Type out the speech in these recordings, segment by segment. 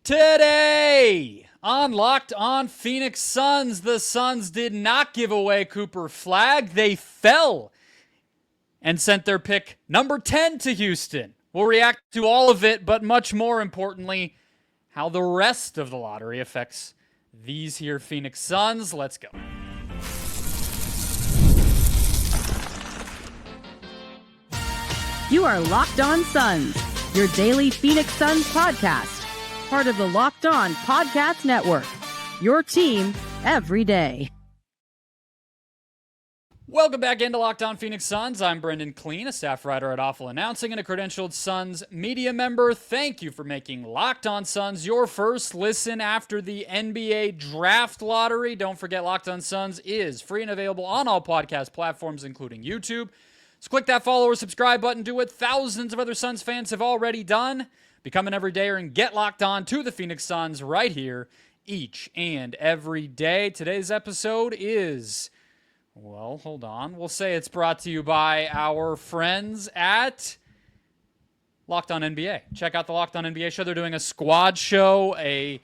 Today on Locked On Phoenix Suns, the Suns did not give away Cooper Flagg. They fell and sent their pick number 10 to Houston. We'll react to all of it, but much more importantly, how the rest of the lottery affects these here Phoenix Suns. Let's go. You are Locked On Suns, your daily Phoenix Suns podcast. Part of the Locked On Podcast Network, your team every day. Welcome back into Locked On Phoenix Suns. I'm Brendon Kleen, a staff writer at Awful Announcing and a credentialed Suns media member. Thank you for making Locked On Suns your first listen after the NBA draft lottery. Don't forget, Locked On Suns is free and available on all podcast platforms, including YouTube. So click that follow or subscribe button. Do what thousands of other Suns fans have already done. Become an everydayer and get locked on to the Phoenix Suns right here each and every day. Today's episode is, well, hold on. We'll say it's brought to you by our friends at Locked On NBA. Check out the Locked On NBA show. They're doing a squad show, a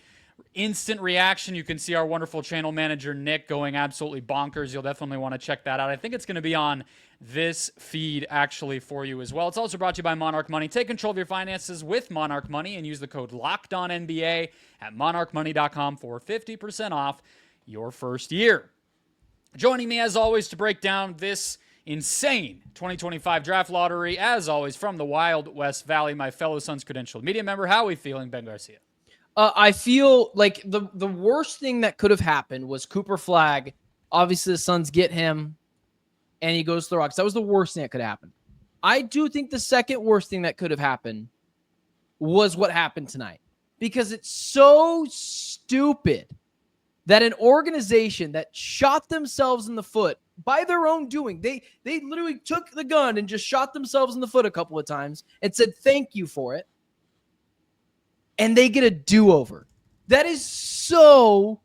instant reaction. You can see our wonderful channel manager, Nick, going absolutely bonkers. You'll definitely want to check that out. I think it's going to be on this feed actually for you as well. It's also brought to you by Monarch Money. Take control of your finances with Monarch Money and use the code LOCKEDONNBA at monarchmoney.com for 50% off your first year. Joining me as always to break down this insane 2025 draft lottery, as always from the Wild West Valley, my fellow Suns credentialed media member. How are we feeling, Ben Garcia? I feel like the worst thing that could have happened was Cooper Flagg. Obviously, the Suns get him, and he goes to the Rockets. That was the worst thing that could happen. I do think the second worst thing that could have happened was what happened tonight. Because it's so stupid that an organization that shot themselves in the foot by their own doing, they literally took the gun and just shot themselves in the foot a couple of times and said thank you for it. And they get a do-over. That is so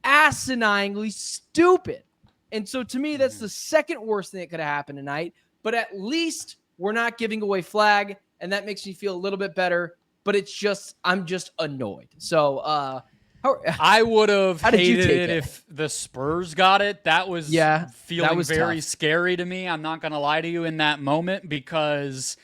asininely stupid. And so to me, that's the second worst thing that could have happened tonight. But at least we're not giving away Flagg, and that makes me feel a little bit better. But it's just, I'm just annoyed. So I would have hated it if the Spurs got it. That was feeling very tough. Scary to me. I'm not going to lie to you in that moment, because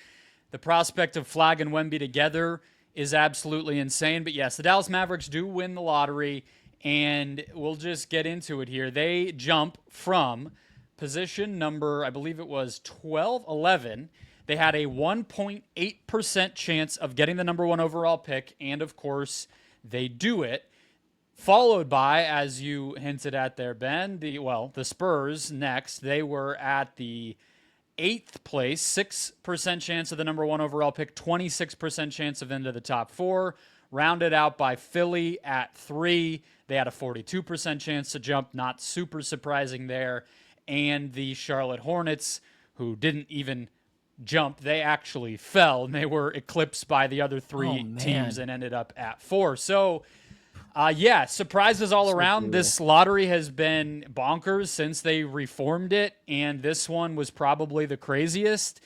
the prospect of Flagg and Wemby together is absolutely insane. But yes, the Dallas Mavericks do win the lottery, and we'll just get into it here. They jump from position number, I believe it was 11. They had a 1.8% chance of getting the number 1 overall pick, and of course, they do it. Followed by, as you hinted at there, Ben, the Spurs next. They were at the 8th place, 6% chance of the number 1 overall pick, 26% chance of into the top 4. Rounded out by Philly at 3. They had a 42% chance to jump, not super surprising there. And the Charlotte Hornets, who didn't even jump, they actually fell, and they were eclipsed by the other three teams and ended up at 4. So, surprises all around. Cool. This lottery has been bonkers since they reformed it, and this one was probably the craziest.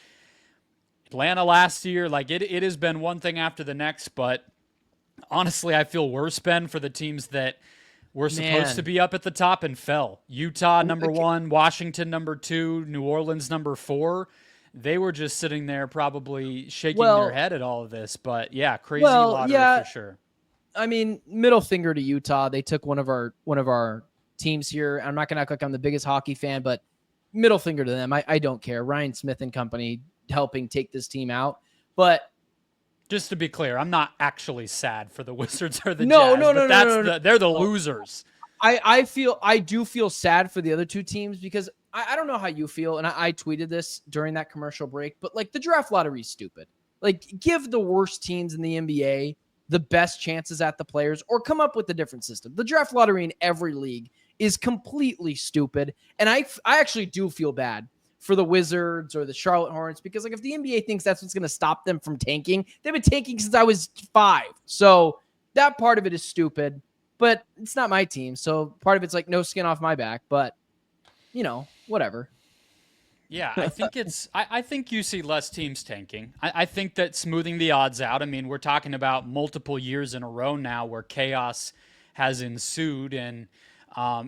Atlanta last year, it has been one thing after the next, but honestly, I feel worse, Ben, for the teams that were supposed to be up at the top and fell. Utah, number 1, Washington, number 2, New Orleans, number 4. They were just sitting there probably shaking their head at all of this. But, crazy lottery for sure. I mean, middle finger to Utah. They took one of our teams here. I'm not going to act like I'm the biggest hockey fan, but middle finger to them. I don't care. Ryan Smith and company helping take this team out. But just to be clear, I'm not actually sad for the Wizards or the Jazz. No. They're the losers. I do feel sad for the other two teams, because I don't know how you feel, and I tweeted this during that commercial break, but the draft lottery is stupid. Give the worst teams in the NBA the best chances at the players, or come up with a different system. The draft lottery in every league is completely stupid, and I actually do feel bad for the Wizards or the Charlotte Hornets, because if the NBA thinks that's what's going to stop them from tanking, they've been tanking since I was 5. So that part of it is stupid, but it's not my team. So part of it's no skin off my back, but whatever. Yeah, I think I think you see less teams tanking. I think that smoothing the odds out. I mean, we're talking about multiple years in a row now where chaos has ensued, and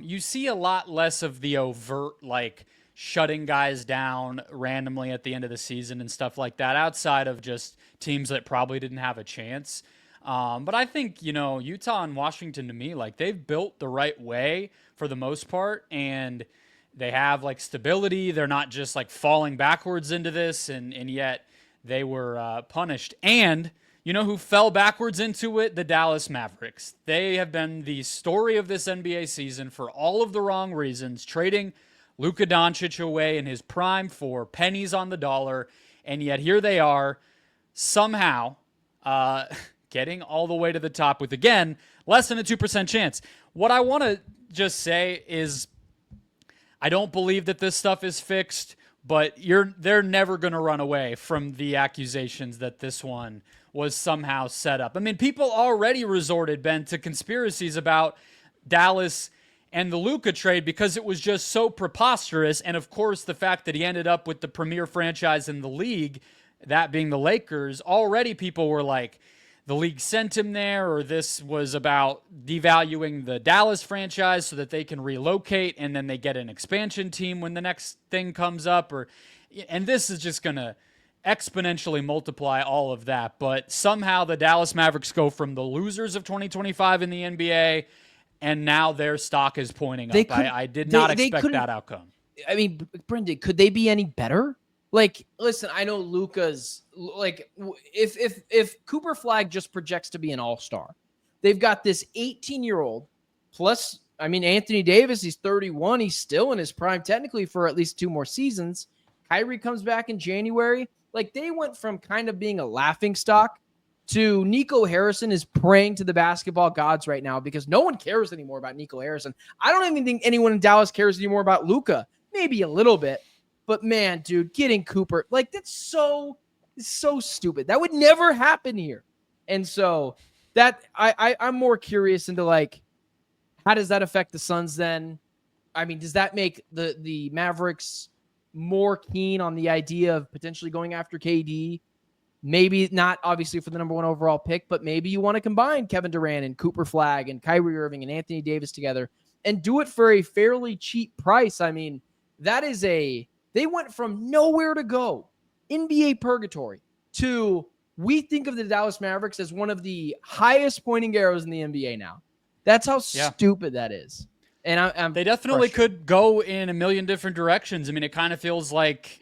you see a lot less of the overt, like, shutting guys down randomly at the end of the season and stuff like that, outside of just teams that probably didn't have a chance. But I think, Utah and Washington, to me, like, they've built the right way for the most part, and they have, like, stability. They're not just, like, falling backwards into this, and yet they were punished. And you know who fell backwards into it? The Dallas Mavericks. They have been the story of this NBA season for all of the wrong reasons, trading Luka Doncic away in his prime for pennies on the dollar, and yet here they are somehow getting all the way to the top with, again, less than a 2% chance. What I want to just say is I don't believe that this stuff is fixed, but they're never going to run away from the accusations that this one was somehow set up. I mean, people already resorted, Ben, to conspiracies about Dallas and the Luka trade because it was just so preposterous. And of course, the fact that he ended up with the premier franchise in the league, that being the Lakers, already people were like, the league sent him there, or this was about devaluing the Dallas franchise so that they can relocate and then they get an expansion team when the next thing comes up. And this is just going to exponentially multiply all of that. But somehow the Dallas Mavericks go from the losers of 2025 in the NBA, and now their stock is pointing up. I did not expect that outcome. I mean, Brendon, could they be any better? Like, listen, I know Luka's, like, if Cooper Flag just projects to be an all-star, they've got this 18-year-old plus, I mean, Anthony Davis, he's 31. He's still in his prime technically for at least 2 more seasons. Kyrie comes back in January. Like, they went from kind of being a laughing stock to Nico Harrison is praying to the basketball gods right now because no one cares anymore about Nico Harrison. I don't even think anyone in Dallas cares anymore about Luka. Maybe a little bit. But man, dude, getting Cooper, like, that's so stupid. That would never happen here. And so that I'm more curious into, like, how does that affect the Suns then? I mean, does that make the Mavericks more keen on the idea of potentially going after KD? Maybe not obviously for the number 1 overall pick, but maybe you want to combine Kevin Durant and Cooper Flag and Kyrie Irving and Anthony Davis together and do it for a fairly cheap price. I mean, they went from nowhere to go, NBA purgatory, to we think of the Dallas Mavericks as one of the highest pointing arrows in the NBA now. That's how stupid that is. And they definitely could go in a million different directions. I mean, it kind of feels like,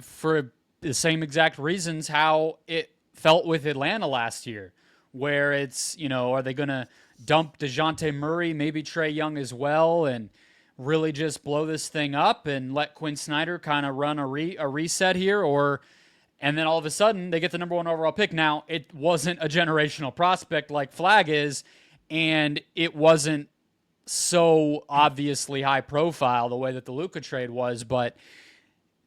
for the same exact reasons, how it felt with Atlanta last year, where it's, are they going to dump DeJounte Murray, maybe Trae Young as well, and really just blow this thing up and let Quinn Snyder kind of run a reset here, and then all of a sudden they get the number 1 overall pick. Now, it wasn't a generational prospect like Flag is, and it wasn't so obviously high profile the way that the Luka trade was, but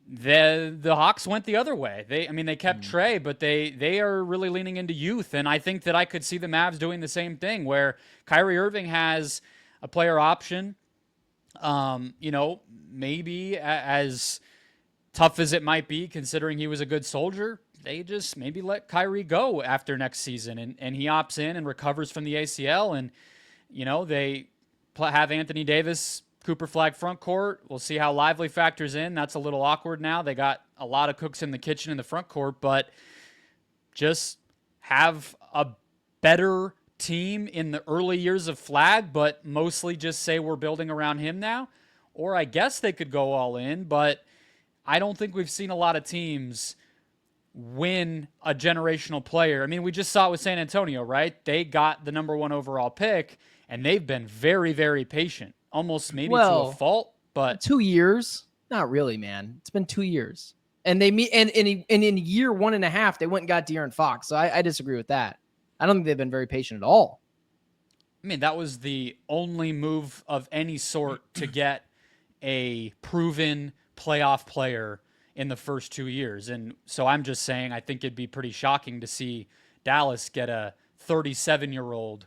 the Hawks went the other way. They kept Trae, but they are really leaning into youth, and I think that I could see the Mavs doing the same thing where Kyrie Irving has a player option. Maybe as tough as it might be, considering he was a good soldier, they just maybe let Kyrie go after next season and he opts in and recovers from the ACL. And, they have Anthony Davis, Cooper Flag front court. We'll see how Lively factors in. That's a little awkward now. They got a lot of cooks in the kitchen in the front court, but just have a better team in the early years of Flag, but mostly just say we're building around him now. Or I guess they could go all in, but I don't think we've seen a lot of teams win a generational player. I mean, we just saw it with San Antonio, right? They got the number 1 overall pick, and they've been very, very patient, almost maybe to a fault. But 2 years, not really, man. It's been 2 years, and they meet, and in year 1.5, they went and got De'Aaron Fox. So I disagree with that. I don't think they've been very patient at all. I mean, that was the only move of any sort to get a proven playoff player in the first 2 years. And so I'm just saying, I think it'd be pretty shocking to see Dallas get a 37-year-old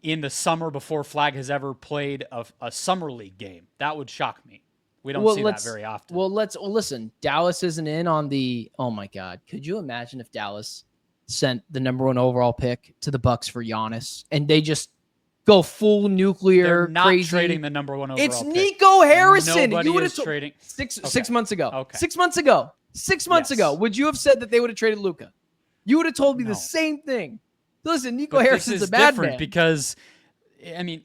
in the summer before Flag has ever played a summer league game. That would shock me. We don't see that very often. Well, listen. Dallas isn't in on the. Oh my God! Could you imagine if Dallas sent the number 1 overall pick to the Bucks for Giannis and they just go full nuclear? They're not crazy. Trading the number 1 overall. It's pick. Nico Harrison. Nobody is trading. Six months ago. Okay. 6 months ago. 6 months ago. Would you have said that they would have traded Luka? You would have told me the same thing. Listen, Nico Harrison's a bad man. Because, I mean,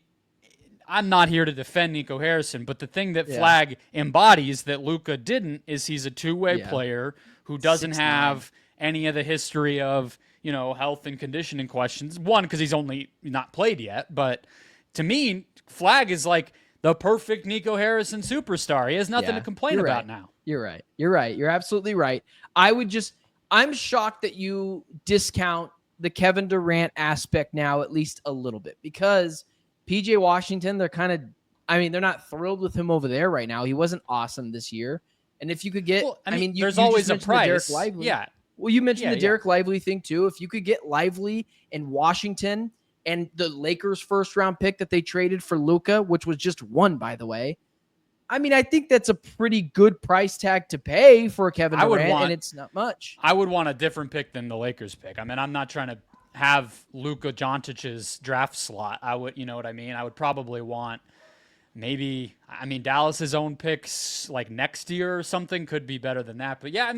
I'm not here to defend Nico Harrison, but the thing that Flag embodies that Luka didn't is he's a two-way player who doesn't have any of the history of, health and conditioning questions. One, because he's only not played yet. But to me, Flag is like the perfect Nico Harrison superstar. He has nothing to complain about now. You're right. You're absolutely right. I'm shocked that you discount the Kevin Durant aspect now at least a little bit, because PJ Washington, they're not thrilled with him over there right now. He wasn't awesome this year. And if you could get, there's always a price. Yeah. Well, you mentioned the Derek Lively thing too. If you could get Lively and Washington and the Lakers first round pick that they traded for Luka, which was just one, by the way. I think that's a pretty good price tag to pay for Kevin Durant, and it's not much. I would want a different pick than the Lakers pick. I'm not trying to have Luka Doncic's draft slot. I would, you know what I mean? I would probably want Dallas's own picks like next year or something could be better than that. But yeah,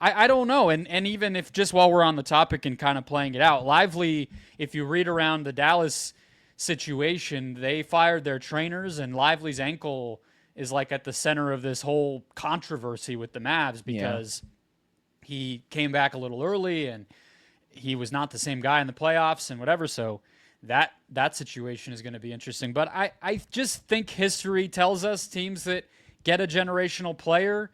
I don't know. And even if just while we're on the topic and kind of playing it out, Lively, if you read around the Dallas situation, they fired their trainers, and Lively's ankle is like at the center of this whole controversy with the Mavs because he came back a little early and he was not the same guy in the playoffs and whatever. So that situation is going to be interesting. But I just think history tells us teams that get a generational player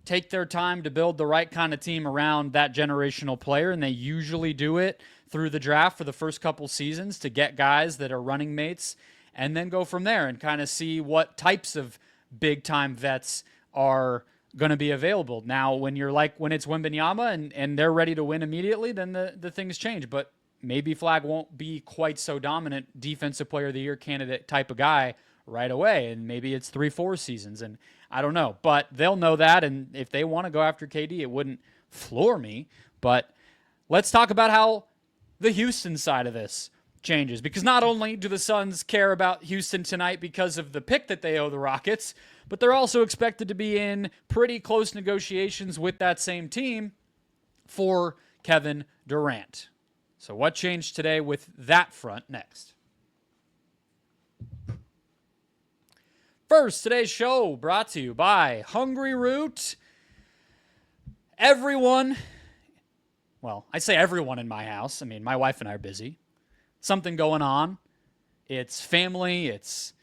take their time to build the right kind of team around that generational player, and they usually do it through the draft for the first couple seasons to get guys that are running mates and then go from there and kind of see what types of big-time vets are going to be available. Now, when it's Wembanyama and they're ready to win immediately, then the things change. But maybe Flag won't be quite so dominant defensive player of the year candidate type of guy right away, and maybe it's 3-4 seasons, and I don't know. But they'll know that, and if they want to go after KD, it wouldn't floor me. But let's talk about how the Houston side of this changes, because not only do the Suns care about Houston tonight because of the pick that they owe the Rockets, but they're also expected to be in pretty close negotiations with that same team for Kevin Durant. So what changed today with that front? Next. First, today's show brought to you by Hungry Root. Everyone, well, I say everyone in my house. My wife and I are busy. Something going on. It's family. It's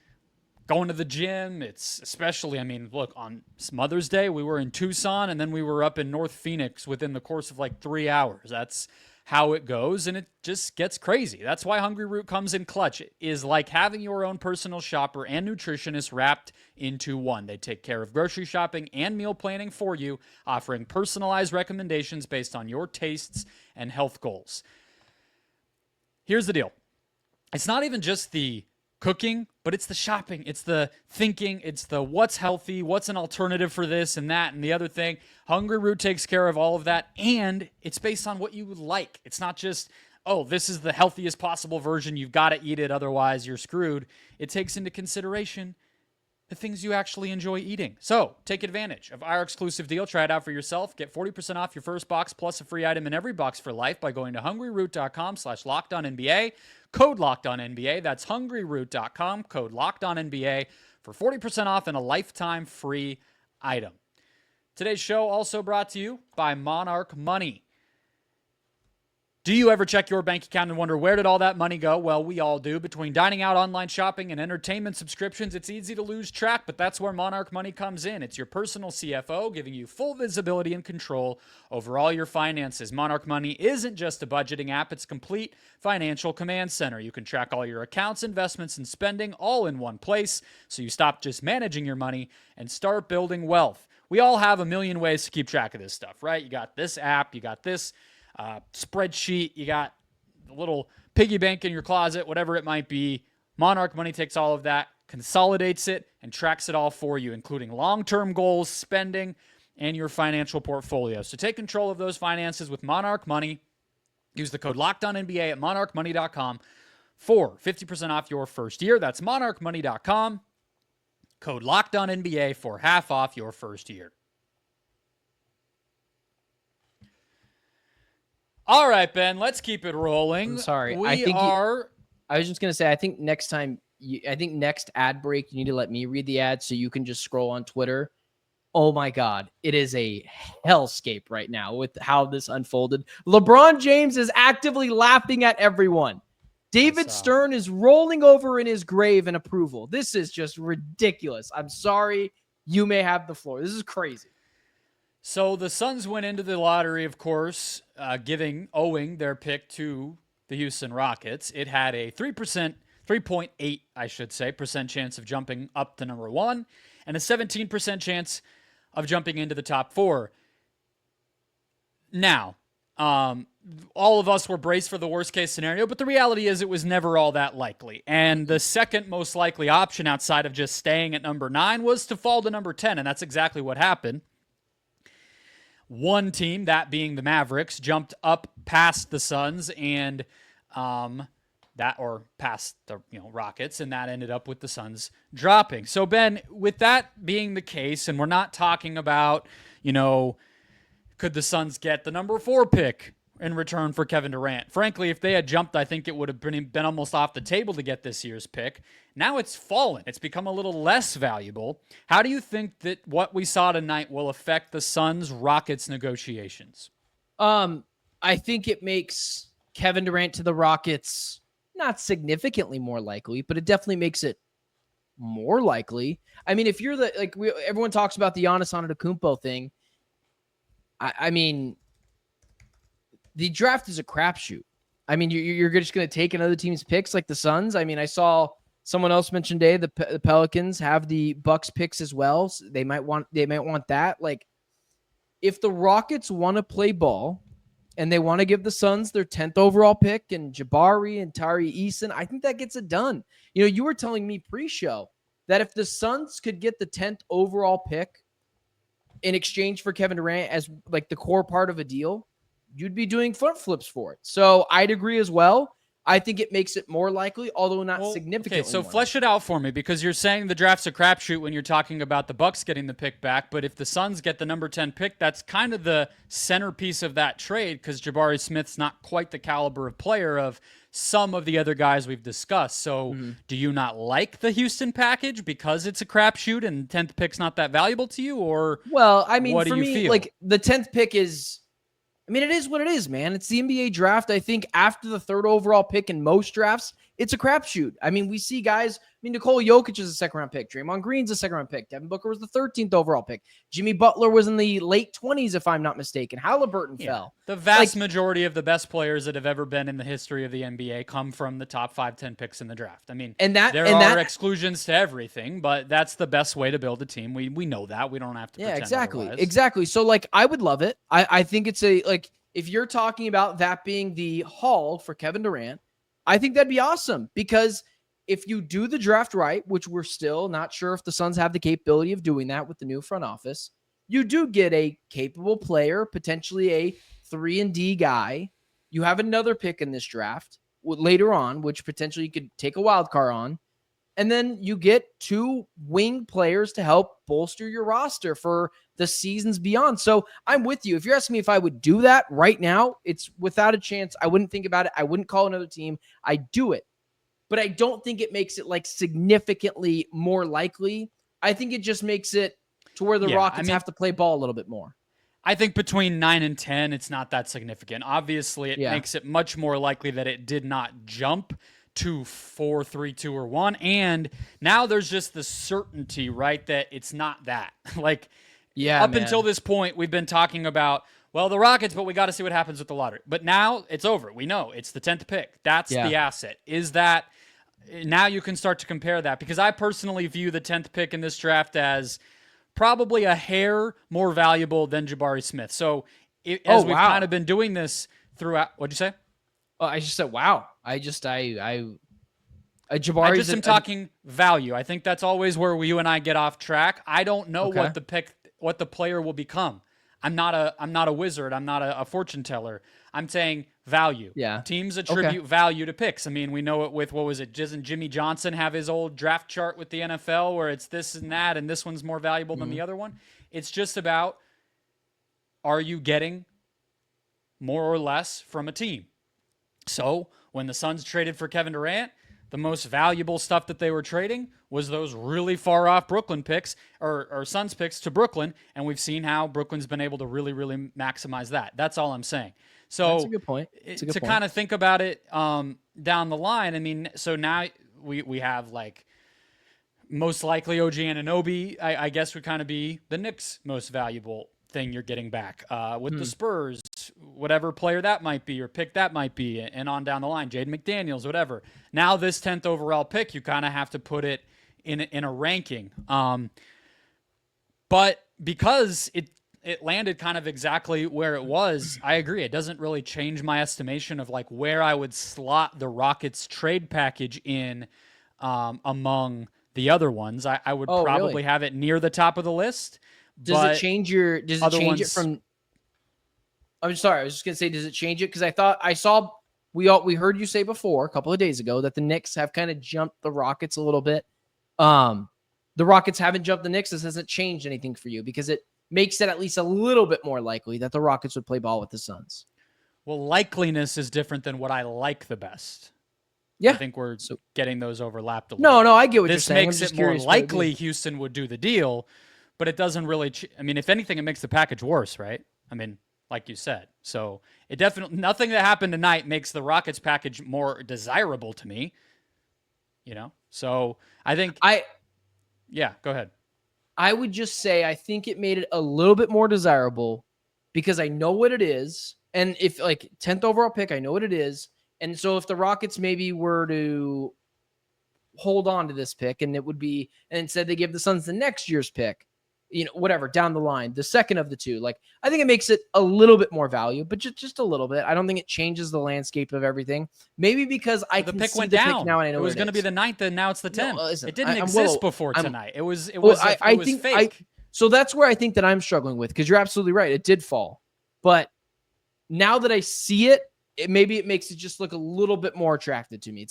going to the gym. It's especially, look, on Mother's Day, we were in Tucson, and then we were up in North Phoenix within the course of like 3 hours. That's how it goes, and it just gets crazy. That's why Hungry Root comes in clutch. It is like having your own personal shopper and nutritionist wrapped into one. They take care of grocery shopping and meal planning for you, offering personalized recommendations based on your tastes and health goals. Here's the deal. It's not even just the cooking, but it's the shopping. It's the thinking. It's the what's healthy, what's an alternative for this and that and the other thing. Hungry Root takes care of all of that, and it's based on what you like. It's not just, oh, this is the healthiest possible version. You've got to eat it, otherwise you're screwed. It takes into consideration the things you actually enjoy eating. So take advantage of our exclusive deal. Try it out for yourself. Get 40% off your first box plus a free item in every box for life by going to hungryroot.com/LockedOnNBA. Code LockedOnNBA. That's hungryroot.com. Code LockedOnNBA for 40% off and a lifetime free item. Today's show also brought to you by Monarch Money. Do you ever check your bank account and wonder where did all that money go? Well, we all do. Between dining out, online shopping, and entertainment subscriptions, it's easy to lose track, but that's where Monarch Money comes in. It's your personal CFO, giving you full visibility and control over all your finances. Monarch Money isn't just a budgeting app, it's a complete financial command center. You can track all your accounts, investments, and spending all in one place, so you stop just managing your money and start building wealth. We all have a million ways to keep track of this stuff, right? You got this app, you got this spreadsheet, you got a little piggy bank in your closet, whatever it might be. Monarch Money takes all of that, consolidates it, and tracks it all for you, including long-term goals, spending, and your financial portfolio. So take control of those finances with Monarch Money. Use the code LOCKEDONNBA at monarchmoney.com for 50% off your first year. That's monarchmoney.com. Code LOCKEDONNBA for half off your first year. All right, Ben, let's keep it rolling. I'm sorry. I was just going to say, I think next ad break, you need to let me read the ad so you can just scroll on Twitter. Oh my God. It is a hellscape right now with how this unfolded. LeBron James is actively laughing at everyone. David Stern is rolling over in his grave in approval. This is just ridiculous. I'm sorry. You may have the floor. This is crazy. So the Suns went into the lottery, of course, owing their pick to the Houston Rockets. It had a 3.8% chance of jumping up to number 1 and a 17% chance of jumping into the top 4. Now, all of us were braced for the worst case scenario, but the reality is it was never all that likely. And the second most likely option outside of just staying at number 9 was to fall to number 10, and that's exactly what happened. One team, that being the Mavericks, jumped up past the Suns and past the Rockets, and that ended up with the Suns dropping. So Ben, with that being the case, and we're not talking about, could the Suns get the number 4 pick in return for Kevin Durant? Frankly, if they had jumped, I think it would have been almost off the table to get this year's pick. Now it's fallen. It's become a little less valuable. How do you think that what we saw tonight will affect the Suns-Rockets negotiations? I think it makes Kevin Durant to the Rockets not significantly more likely, but it definitely makes it more likely. I mean, if you're everyone talks about the Giannis Antetokounmpo thing. I mean, the draft is a crapshoot. I mean, you're just going to take another team's picks like the Suns. I mean, I saw someone else mention today the Pelicans have the Bucks picks as well. So they might want that. Like, if the Rockets want to play ball and they want to give the Suns their 10th overall pick and Jabari and Tari Eason, I think that gets it done. You were telling me pre-show that if the Suns could get the 10th overall pick in exchange for Kevin Durant as like the core part of a deal, you'd be doing front flips for it. So I'd agree as well. I think it makes it more likely, although not significantly. Okay, so flesh it out for me, because you're saying the draft's a crapshoot when you're talking about the Bucks getting the pick back, but if the Suns get the number 10 pick, that's kind of the centerpiece of that trade, because Jabari Smith's not quite the caliber of player of some of the other guys we've discussed. So do you not like the Houston package because it's a crapshoot and 10th pick's not that valuable to you? Or what do you feel? Like, the 10th pick is... it is what it is, man. It's the NBA draft. I think after the 3rd overall pick in most drafts, it's a crapshoot. I mean, we see guys. Nikola Jokic is a 2nd-round pick. Draymond Green's a 2nd-round pick. Devin Booker was the 13th overall pick. Jimmy Butler was in the late 20s, if I'm not mistaken. Halliburton fell. The vast majority of the best players that have ever been in the history of the NBA come from the top 5-10 picks in the draft. I mean, there are exclusions to everything, but that's the best way to build a team. We know that. We don't have to pretend otherwise. Exactly. So, I would love it. I think it's if you're talking about that being the haul for Kevin Durant, I think that'd be awesome, because if you do the draft right, which we're still not sure if the Suns have the capability of doing that with the new front office, you do get a capable player, potentially a 3-and-D guy. You have another pick in this draft later on, which potentially you could take a wild card on. And then you get 2 wing players to help bolster your roster for the seasons beyond. So I'm with you. If you're asking me if I would do that right now, it's without a chance. I wouldn't think about it. I wouldn't call another team. I'd do it. But I don't think it makes it significantly more likely. I think it just makes it to where the Rockets have to play ball a little bit more. I think between 9 and 10, it's not that significant. Obviously, it makes it much more likely that it did not jump to 4, 3, 2, or 1. And now there's just the certainty, right, that it's not that. Until this point, we've been talking about, the Rockets, but we got to see what happens with the lottery. But now it's over. We know it's the 10th pick. That's the asset. Is that now you can start to compare that? Because I personally view the 10th pick in this draft as probably a hair more valuable than Jabari Smith. So we've kind of been doing this throughout. What'd you say? I just said, wow. Jabari. I just am talking value. I think that's always where you and I get off track. I don't know what the player will become. I'm not a wizard. I'm not a fortune teller. I'm saying value. Yeah. Teams attribute value to picks. I mean, we know it with, what was it? Doesn't Jimmy Johnson have his old draft chart with the NFL where it's this and that, and this one's more valuable than the other one? It's just about, are you getting more or less from a team? So when the Suns traded for Kevin Durant, the most valuable stuff that they were trading was those really far off Brooklyn picks or Suns picks to Brooklyn. And we've seen how Brooklyn's been able to really, really maximize that. That's all I'm saying. So that's a good point. To kind of think about it down the line, I mean, so now we have like most likely OG Anunoby, I guess, would kind of be the Knicks' most valuable thing you're getting back with the Spurs, whatever player that might be or pick that might be, and on down the line, Jaden McDaniels, whatever. Now this 10th overall pick, you kind of have to put it in a ranking. But because it landed kind of exactly where it was, I agree. It doesn't really change my estimation of like where I would slot the Rockets trade package in among the other ones. I would probably have it near the top of the list. Does it change it from? I'm sorry. I was just gonna say, does it change it? Because I saw we heard you say before a couple of days ago that the Knicks have kind of jumped the Rockets a little bit. The Rockets haven't jumped the Knicks. This hasn't changed anything for you because it makes it at least a little bit more likely that the Rockets would play ball with the Suns. Well, likeliness is different than what I like the best. Yeah, I think we're getting those overlapped a little. No, I get what you're saying. This makes it more likely Houston would do the deal. But it doesn't really, I mean, if anything, it makes the package worse, right? I mean, like you said. So it definitely, nothing that happened tonight makes the Rockets package more desirable to me, you know? So I think, yeah, go ahead. I would just say, I think it made it a little bit more desirable because I know what it is. And if like 10th overall pick, I know what it is. And so if the Rockets maybe were to hold on to this pick and it would be, and instead they give the Suns the next year's pick, you know, whatever, down the line, the second of the two. Like, I think it makes it a little bit more value, but just a little bit. I don't think it changes the landscape of everything. Maybe because the pick went down. Now and I know it was going to be the 9th, and now it's the 10th. No, it didn't exist before tonight. It was fake. So that's where I think that I'm struggling with, because you're absolutely right. It did fall. But now that I see it, maybe it makes it just look a little bit more attractive to me.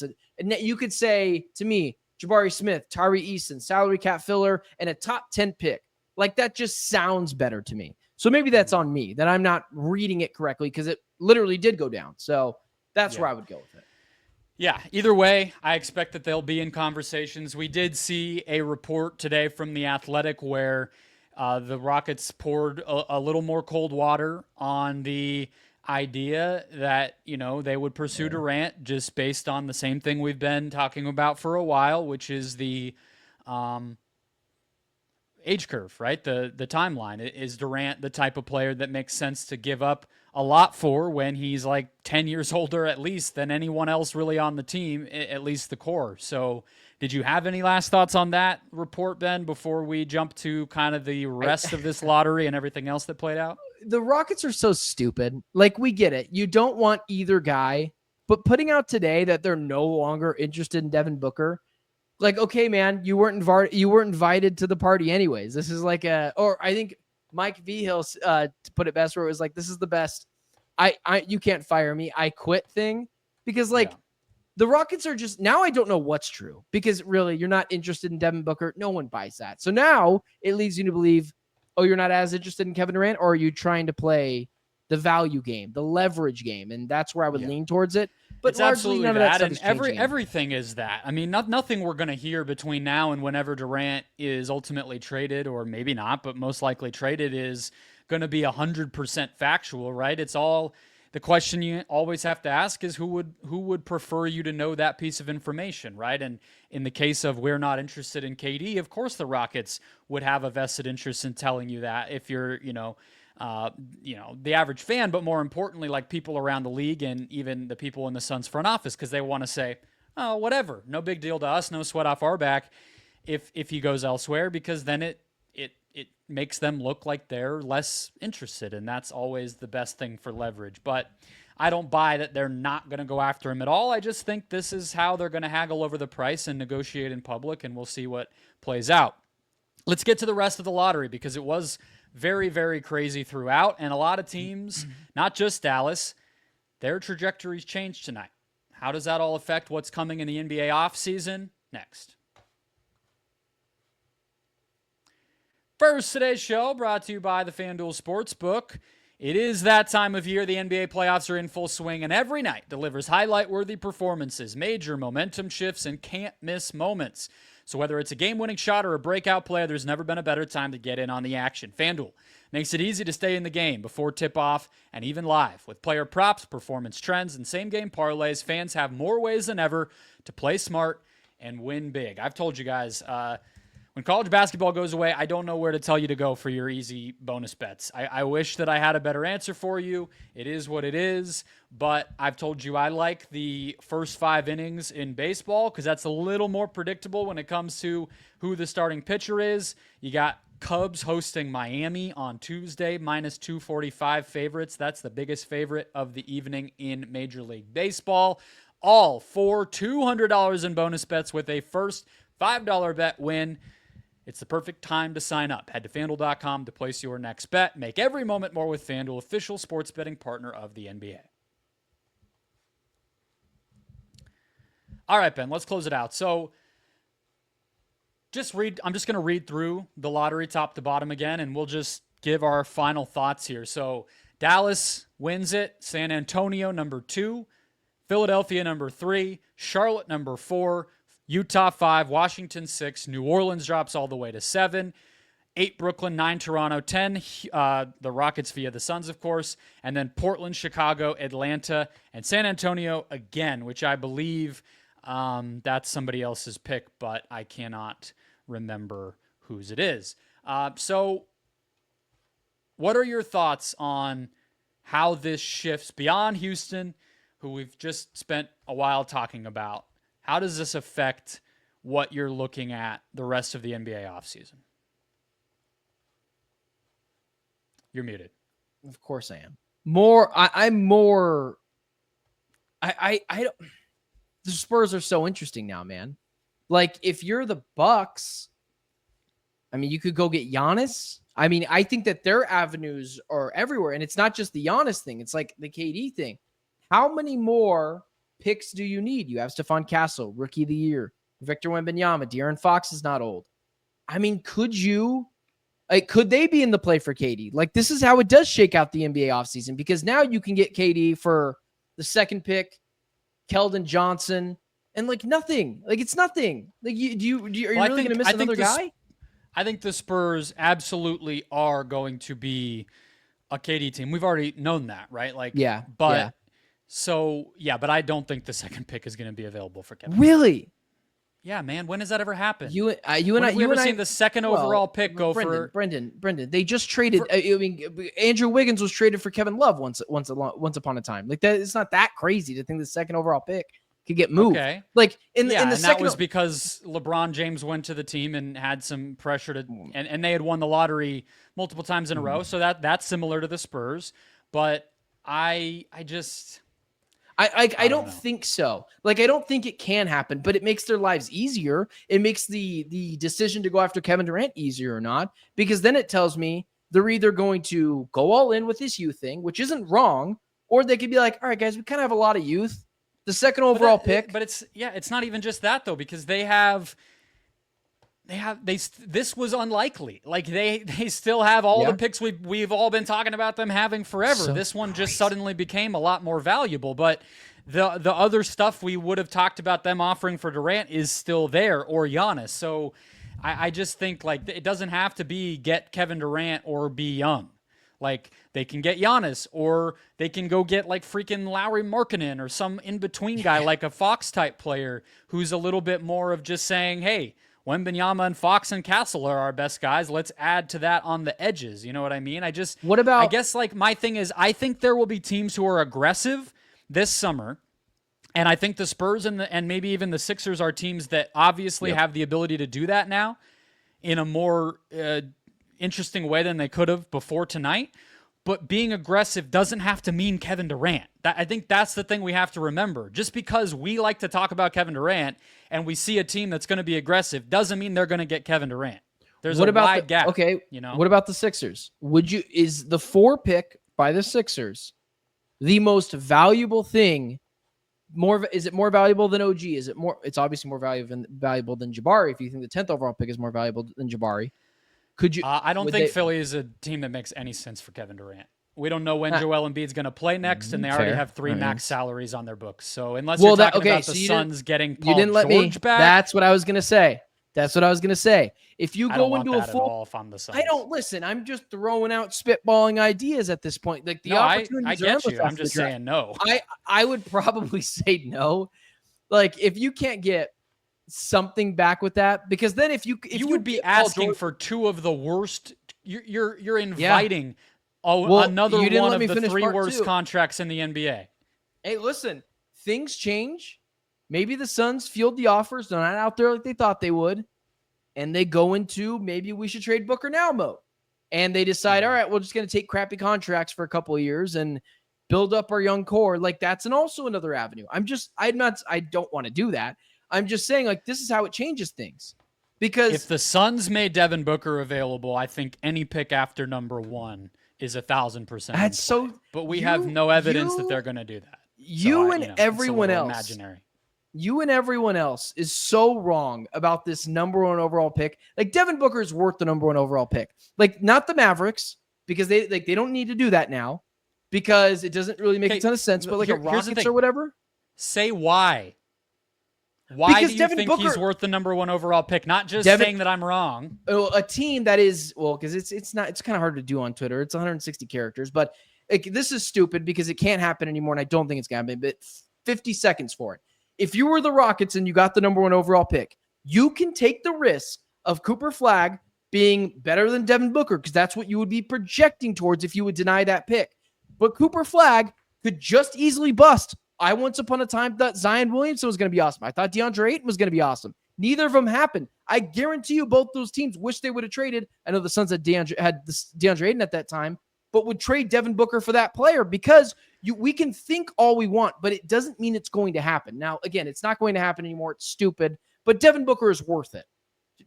You could say to me, Jabari Smith, Tyree Eason, salary cap filler, and a top 10 pick. Like, that just sounds better to me. So maybe that's on me, that I'm not reading it correctly, because it literally did go down. So that's where I would go with it. Yeah, either way, I expect that they'll be in conversations. We did see a report today from The Athletic where the Rockets poured a little more cold water on the idea that, you know, they would pursue Durant just based on the same thing we've been talking about for a while, which is the age curve, right? The timeline. Is Durant the type of player that makes sense to give up a lot for when he's like 10 years older at least than anyone else really on the team, at least the core? So did you have any last thoughts on that report, Ben, before we jump to kind of the rest of this lottery and everything else that played out? The Rockets are so stupid. Like, we get it. You don't want either guy, but putting out today that they're no longer interested in Devin Booker, like, okay, man, you weren't invited to the party anyways. This is like or I think Mike Vigil to put it best, where it was like, this is the best. You can't fire me. I quit thing, because the Rockets are just, now I don't know what's true, because really you're not interested in Devin Booker. No one buys that. So now it leads you to believe, oh, you're not as interested in Kevin Durant, or are you trying to play the value game, the leverage game? And that's where I would lean towards it. But it's absolutely none of that stuff is changing. Everything is that. I mean, nothing we're going to hear between now and whenever Durant is ultimately traded, or maybe not, but most likely traded, is going to be 100% factual, right? It's all, the question you always have to ask is who would prefer you to know that piece of information, right? And in the case of we're not interested in KD, of course the Rockets would have a vested interest in telling you that if you're, the average fan, but more importantly, like people around the league and even the people in the Suns front office, because they want to say, oh, whatever, no big deal to us, no sweat off our back if he goes elsewhere, because then it makes them look like they're less interested, and that's always the best thing for leverage. But I don't buy that they're not going to go after him at all. I just think this is how they're going to haggle over the price and negotiate in public, and we'll see what plays out. Let's get to the rest of the lottery because it was very, very crazy throughout, and a lot of teams, not just Dallas, their trajectories changed tonight. How does that all affect what's coming in the NBA offseason? Next. First, today's show brought to you by the FanDuel Sportsbook. It is that time of year. The NBA playoffs are in full swing, and every night delivers highlight-worthy performances, major momentum shifts, and can't-miss moments. So whether it's a game-winning shot or a breakout play, there's never been a better time to get in on the action. FanDuel makes it easy to stay in the game before tip-off and even live. With player props, performance trends, and same-game parlays, fans have more ways than ever to play smart and win big. I've told you guys, when college basketball goes away, I don't know where to tell you to go for your easy bonus bets. I wish that I had a better answer for you. It is what it is, but I've told you I like the first 5 innings in baseball because that's a little more predictable when it comes to who the starting pitcher is. You got Cubs hosting Miami on Tuesday, minus 245 favorites. That's the biggest favorite of the evening in Major League Baseball. All for $200 in bonus bets with a first $5 bet win. It's the perfect time to sign up. Head to FanDuel.com to place your next bet. Make every moment more with FanDuel, official sports betting partner of the NBA. All right, Ben, let's close it out. So I'm just going to read through the lottery top to bottom again, and we'll just give our final thoughts here. So Dallas wins it. San Antonio, number 2. Philadelphia, number 3. Charlotte, number 4. Utah 5, Washington 6, New Orleans drops all the way to 7, 8 Brooklyn, 9 Toronto, 10 the Rockets via the Suns, of course, and then Portland, Chicago, Atlanta, and San Antonio again, which I believe that's somebody else's pick, but I cannot remember whose it is. So what are your thoughts on how this shifts beyond Houston, who we've just spent a while talking about? How does this affect what you're looking at the rest of the NBA offseason? You're muted. Of course I am. I don't. The Spurs are so interesting now, man. Like, if you're the Bucks, I mean, you could go get Giannis. I mean, I think that their avenues are everywhere, and it's not just the Giannis thing. It's like the KD thing. How many more picks do you need? You have Stephon Castle, Rookie of the Year, Victor Wembanyama, De'Aaron Fox is not old. I mean, could they be in the play for KD? Like, this is how it does shake out the NBA offseason, because now you can get KD for the second pick, Keldon Johnson, and like nothing. Like, it's nothing. Like, are you really going to miss another guy? I think the Spurs absolutely are going to be a KD team. We've already known that, right? Like, yeah, but. Yeah. So, yeah, but I don't think the second pick is going to be available for Kevin. Really? Yeah, man. When has that ever happened? You and I. We've seen the second overall pick go for Brendon. They just traded. I mean, Andrew Wiggins was traded for Kevin Love once upon a time. Like, that, it's not that crazy to think the second overall pick could get moved. Okay. Like in the second, that was because LeBron James went to the team and had some pressure to, and they had won the lottery multiple times in a row. So that's similar to the Spurs. But I don't think so. Like, I don't think it can happen, but it makes their lives easier. It makes the decision to go after Kevin Durant easier or not, because then it tells me they're either going to go all in with this youth thing, which isn't wrong, or they could be like, all right, guys, we kind of have a lot of youth. The second overall pick. But it's not even just that, though, because this was unlikely. Like, they still have all the picks we've all been talking about them having forever. So this one just suddenly became a lot more valuable. But the other stuff we would have talked about them offering for Durant is still there, or Giannis. So I just think, like, it doesn't have to be get Kevin Durant or be young. Like, they can get Giannis, or they can go get like freaking Lauri Markkanen or some in-between guy, like a Fox type player who's a little bit more of just saying, hey, Wembanyama and Fox and Castle are our best guys. Let's add to that on the edges. You know what I mean? I guess like my thing is, I think there will be teams who are aggressive this summer. And I think the Spurs and maybe even the Sixers are teams that obviously have the ability to do that now in a more interesting way than they could have before tonight. But being aggressive doesn't have to mean Kevin Durant. I think that's the thing we have to remember. Just because we like to talk about Kevin Durant and we see a team that's going to be aggressive doesn't mean they're going to get Kevin Durant. There's a wide gap. Okay, what about the Sixers? Is the 4 pick by the Sixers the most valuable thing? Is it more valuable than OG? It's obviously more valuable than Jabari. If you think the 10th overall pick is more valuable than Jabari, could you? I don't think Philly is a team that makes any sense for Kevin Durant. We don't know when Joel Embiid's going to play next, and they already have 3 max salaries on their books. So unless you're talking about the Suns getting Paul George back, that's what I was going to say. If you go into a full, if I'm the Suns. I don't listen. I'm just throwing out spitballing ideas at this point. Like the opportunities. I get you. I'm just saying no. I would probably say no. Like if you can't get something back with that, because then if you would be asking for 2 of the worst. You're inviting another one of the 3 worst contracts in the NBA. Hey, listen, things change. Maybe the Suns field the offers. They're not out there like they thought they would. And they go into maybe we should trade Booker now mode. And they decide, all right, we're just going to take crappy contracts for a couple of years and build up our young core. Like that's also another avenue. I don't want to do that. I'm just saying like this is how it changes things. Because if the Suns made Devin Booker available, I think any pick after number 1 is 1,000%. That's so. But we have no evidence that they're going to do that. Everyone else. Imaginary. You and everyone else is so wrong about this number 1 overall pick. Like Devin Booker is worth the number 1 overall pick. Like not the Mavericks because they don't need to do that now because it doesn't really make a ton of sense. But like a Rockets or whatever. Say why. Why do you think he's worth the number 1 overall pick? Not just saying that I'm wrong. A team that is because it's kind of hard to do on Twitter. It's 160 characters, but this is stupid because it can't happen anymore, and I don't think it's gonna happen. But 50 seconds for it. If you were the Rockets and you got the number 1 overall pick, you can take the risk of Cooper Flagg being better than Devin Booker because that's what you would be projecting towards if you would deny that pick. But Cooper Flagg could just easily bust. I once upon a time thought Zion Williamson was going to be awesome. I thought DeAndre Ayton was going to be awesome. Neither of them happened. I guarantee you both those teams wish they would have traded. I know the Suns had DeAndre Ayton at that time, but would trade Devin Booker for that player because we can think all we want, but it doesn't mean it's going to happen. Now, again, it's not going to happen anymore. It's stupid, but Devin Booker is worth it,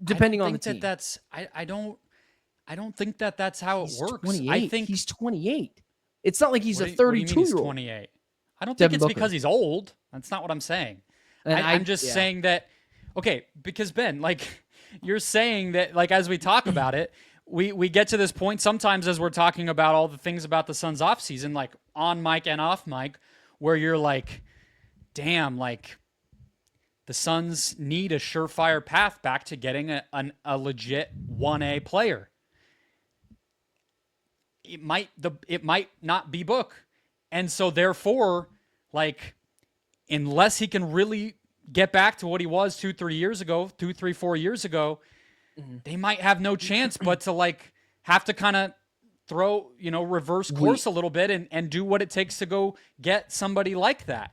depending on the team. I don't think that's how it works. 28. I think he's 28. It's not like he's a 32-year-old. 28. I don't think it's because he's old. That's not what I'm saying. I'm just saying that, okay, because Ben, like you're saying that, like as we talk about it, we get to this point sometimes as we're talking about all the things about the Suns offseason, like on mic and off mic, where you're like, damn, like the Suns need a surefire path back to getting a legit 1A player. It might not be Book. And so therefore, like, unless he can really get back to what he was 2, 3 years ago, 2, 3, 4 years ago, they might have no chance but to like have to kind of throw, reverse course a little bit and do what it takes to go get somebody like that,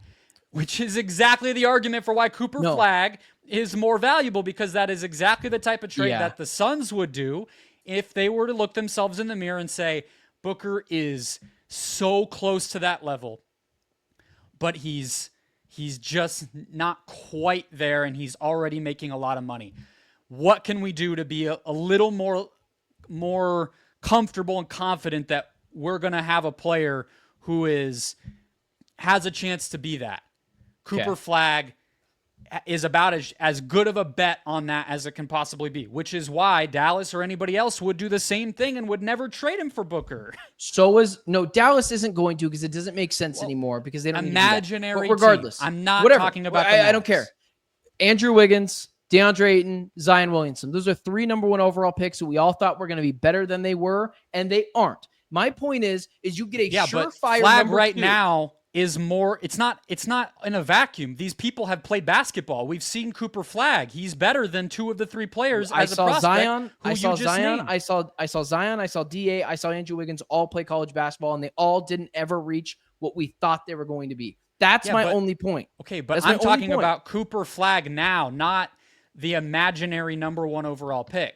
which is exactly the argument for why Cooper Flagg is more valuable, because that is exactly the type of trade that the Suns would do if they were to look themselves in the mirror and say, Booker is so close to that level, but he's just not quite there, and he's already making a lot of money. What can we do to be a little more comfortable and confident that we're going to have a player who has a chance to be that? Cooper Flagg is about as good of a bet on that as it can possibly be, which is why Dallas or anybody else would do the same thing and would never trade him for Booker. Dallas isn't going to, because it doesn't make sense anymore, because they don't imaginary need to do that. But regardless, team. I'm not talking about I don't care. Andrew Wiggins, DeAndre Ayton, Zion Williamson. Those are 3 number 1 overall picks who we all thought were going to be better than they were, and they aren't. My point is you get a surefire Flagg number right 2. now is more. It's not in a vacuum. These people have played basketball. We've seen Cooper Flagg. He's better than 2 of the 3 players as a prospect. I saw Zion. I saw DA. I saw Andrew Wiggins all play college basketball, and they all didn't ever reach what we thought they were going to be. That's my only point. Okay, but I'm talking about Cooper Flagg now, not the imaginary number 1 overall pick.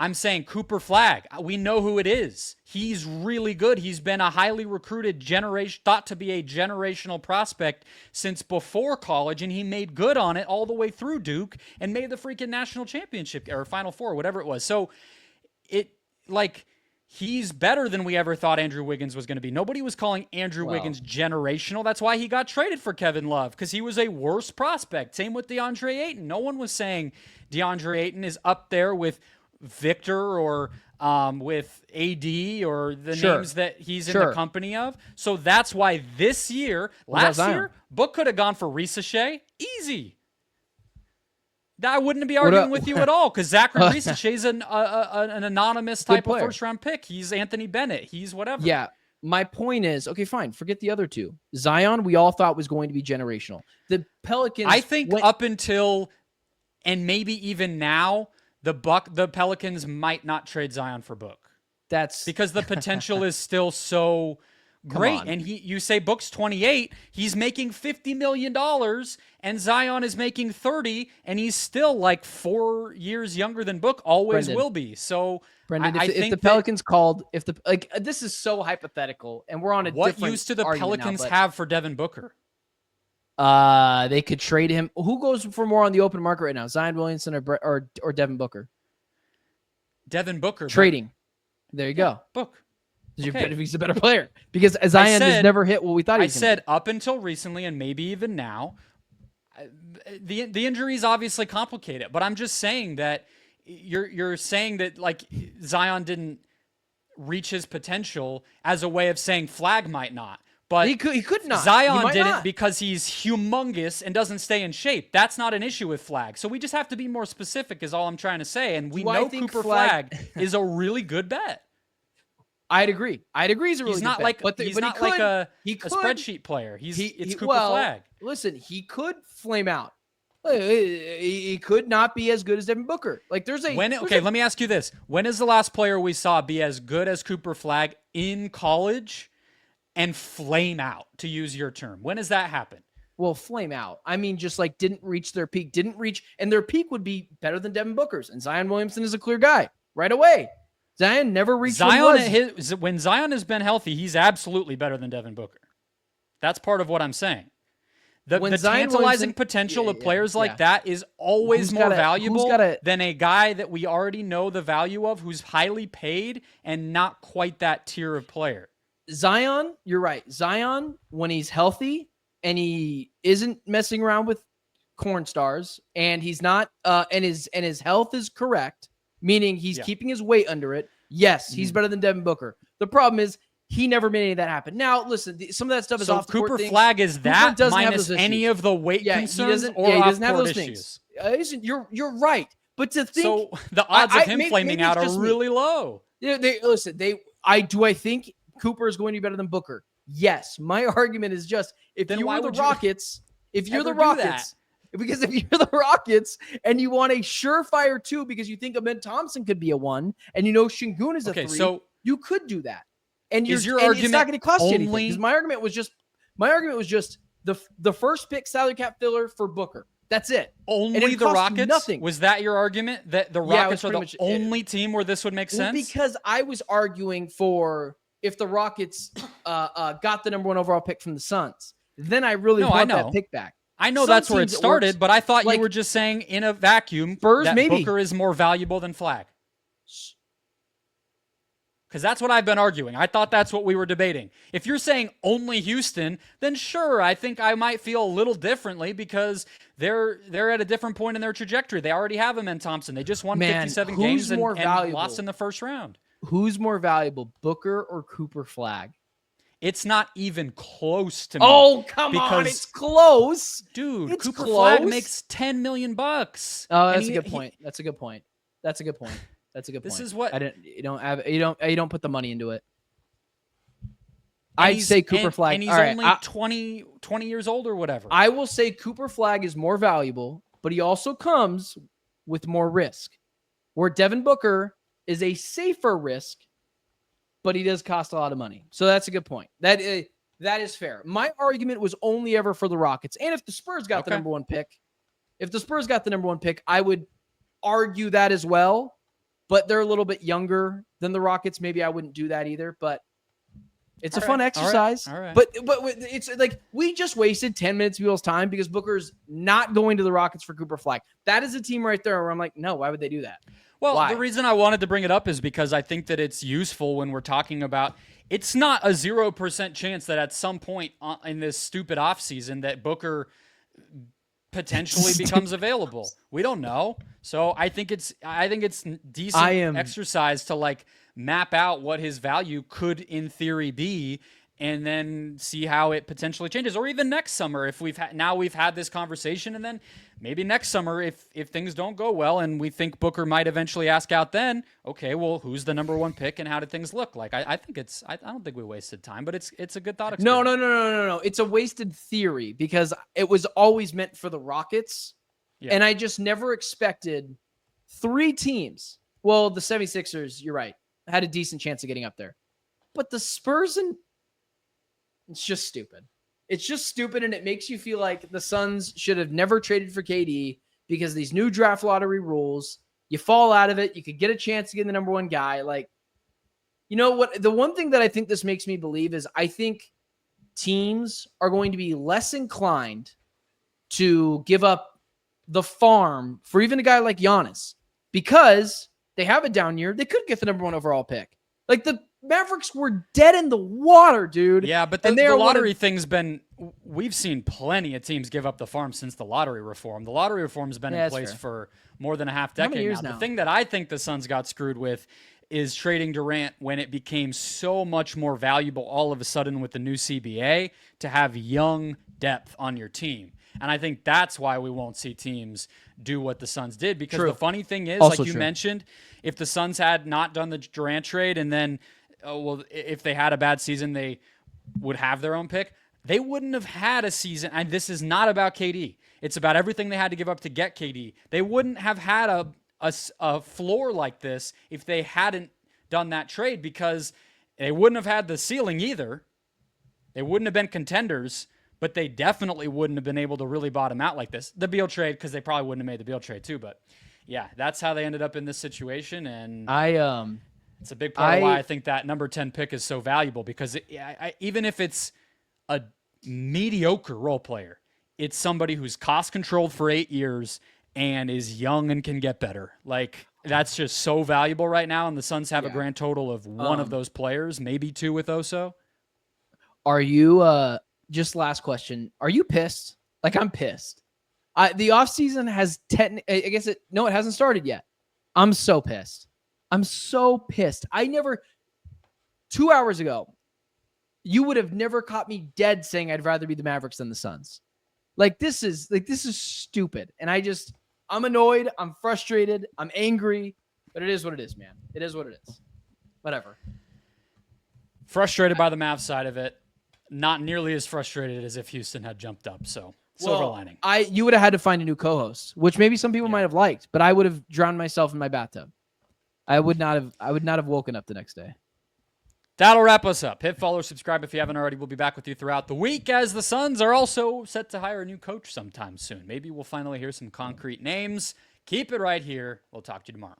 I'm saying Cooper Flagg. We know who it is. He's really good. He's been a highly recruited thought to be a generational prospect since before college, and he made good on it all the way through Duke and made the freaking national championship or Final Four, whatever it was. So he's better than we ever thought Andrew Wiggins was going to be. Nobody was calling Andrew Wiggins generational. That's why he got traded for Kevin Love, because he was a worse prospect. Same with DeAndre Ayton. No one was saying DeAndre Ayton is up there with Victor or with AD or the names that he's in the company of. So that's why this year, last year, Book could have gone for Ricochet. Easy. I wouldn't be arguing with you at all, because Zachary Ricochet is an anonymous type of first-round pick. He's Anthony Bennett. He's whatever. Yeah. My point is, okay, fine. Forget the other two. Zion, we all thought was going to be generational. The Pelicans... I think up until, and maybe even now, the Pelicans might not trade Zion for Book. That's because the potential is still so great. And you say Book's 28, he's making $50 million, and Zion is making 30, and he's still like 4 years younger than Book, always will be. So Brendon, if the Pelicans called, this is so hypothetical, and we're on a different What use do the Pelicans have for Devin Booker? They could trade him. Who goes for more on the open market right now? Zion Williamson or Devin Booker? Devin Booker. Trading. There you go. Book. If he's a better player. Because Zion has never hit what we thought he was. I said up until recently, and maybe even now, the injuries obviously complicate it. But I'm just saying that you're saying that like Zion didn't reach his potential as a way of saying Flagg might not. But he could not. Zion didn't because he's humongous and doesn't stay in shape. That's not an issue with Flagg. So we just have to be more specific is all I'm trying to say. And we know Cooper Flagg is a really good bet. I'd agree. He's a really good bet. But he's not like a spreadsheet player. It's Cooper Flagg. Listen, he could flame out. He could not be as good as Devin Booker. Let me ask you this. When is the last player we saw be as good as Cooper Flagg in college and flame out, to use your term? When does that happen? Well, flame out. I mean, just like didn't reach their peak, and their peak would be better than Devin Booker's. And Zion Williamson is a clear guy right away. Zion never reached Zion. When Zion has been healthy, he's absolutely better than Devin Booker. That's part of what I'm saying. The tantalizing potential of players like that is always more valuable than a guy that we already know the value of, who's highly paid and not quite that tier of player. Zion, you're right. Zion, when he's healthy and he isn't messing around with corn stars, and he's not, and his health is correct, meaning he's keeping his weight under it. Yes, he's better than Devin Booker. The problem is he never made any of that happen. Now, listen, some of that stuff is off the court things. Cooper Flagg is that minus any of the weight concerns he doesn't have those issues. You're right, but to think so, the odds of him flaming out are really low. I think Cooper is going to be better than Booker. Yes, my argument is just if you were the Rockets, because if you're the Rockets and you want a surefire 2 because you think Amen Thompson could be a 1 and you know Şengün is a 3, so you could do that. And your argument it's not going to cost you anything. Because my argument was just the first pick salary cap filler for Booker. That's it. Only the Rockets? Nothing. Was that your argument that the Rockets are the only team where this would make sense? Because I was arguing for if the Rockets got the number 1 overall pick from the Suns, then I really want that pick back. I know that's where it started, but I thought you were just saying in a vacuum that Booker is more valuable than Flagg. Because that's what I've been arguing. I thought that's what we were debating. If you're saying only Houston, then sure, I think I might feel a little differently because they're at a different point in their trajectory. They already have Amen Thompson. They just won 57 games and lost in the first round. Who's more valuable, Booker or Cooper Flagg? It's not even close to me. Oh, come on. It's close. Dude, Cooper Flagg makes $10 million. Oh, that's a good point. That's a good point. This is what you don't put the money into it. I'd say Cooper Flagg. And he's only 20 years old or whatever. I will say Cooper Flagg is more valuable, but he also comes with more risk. Where Devin Booker is a safer risk, but he does cost a lot of money. So that's a good point. That is fair. My argument was only ever for the Rockets. And if the Spurs got the number 1 pick, I would argue that as well. but they're a little bit younger than the Rockets. Maybe I wouldn't do that either, but it's a fun exercise. All right. But it's like we just wasted 10 minutes of people's time because Booker's not going to the Rockets for Cooper Flag. That is a team right there where I'm like, no, why would they do that? Well, why? The reason I wanted to bring it up is because I think that it's useful when we're talking about it's not a 0% chance that at some point in this stupid offseason that Booker potentially becomes available. We don't know. So I think it's decent exercise to like map out what his value could in theory be and then see how it potentially changes. Or even next summer, if we've had this conversation, and then maybe next summer, if things don't go well and we think Booker might eventually ask out, then okay, well, who's the number one pick and how did things look like? I think I don't think we wasted time, but it's a good thought experiment. No. It's a wasted theory because it was always meant for the Rockets. Yeah. And I just never expected 3 teams. Well, the 76ers, you're right, had a decent chance of getting up there. But the Spurs it's just stupid. It's just stupid, and it makes you feel like the Suns should have never traded for KD because these new draft lottery rules, you fall out of it, you could get a chance to get the number one guy. Like, you know what? The one thing that I think this makes me believe is I think teams are going to be less inclined to give up the farm for even a guy like Giannis because they have a down year. They could get the number one overall pick. Like the Mavericks were dead in the water, dude. Yeah, but the lottery thing's been – we've seen plenty of teams give up the farm since the lottery reform. The lottery reform's been in place for more than a half decade now. The thing that I think the Suns got screwed with is trading Durant when it became so much more valuable all of a sudden with the new CBA to have young depth on your team. And I think that's why we won't see teams do what the Suns did. Because the funny thing is, also like you mentioned, if the Suns had not done the Durant trade and then – if they had a bad season, they would have their own pick. They wouldn't have had a season, and this is not about KD. It's about everything they had to give up to get KD. They wouldn't have had a floor like this if they hadn't done that trade because they wouldn't have had the ceiling either. They wouldn't have been contenders, but they definitely wouldn't have been able to really bottom out like this. The Beal trade, because they probably wouldn't have made the Beal trade too, but yeah, that's how they ended up in this situation, and it's a big part of why I think that number 10 pick is so valuable because even if it's a mediocre role player, it's somebody who's cost controlled for 8 years and is young and can get better. Like that's just so valuable right now. And the Suns have a grand total of one of those players, maybe 2 with Oso. Are you, just last question. Are you pissed? Like I'm pissed. The offseason has it hasn't started yet. I'm so pissed. 2 hours ago, you would have never caught me dead saying I'd rather be the Mavericks than the Suns. This is stupid. And I'm annoyed. I'm frustrated. I'm angry, but it is what it is, man. It is what it is. Whatever. Frustrated by the Mavs side of it. Not nearly as frustrated as if Houston had jumped up. So silver lining. You would have had to find a new co-host, which maybe some people might have liked, but I would have drowned myself in my bathtub. I would not have woken up the next day. That'll wrap us up. Hit follow, subscribe if you haven't already. We'll be back with you throughout the week as the Suns are also set to hire a new coach sometime soon. Maybe we'll finally hear some concrete names. Keep it right here. We'll talk to you tomorrow.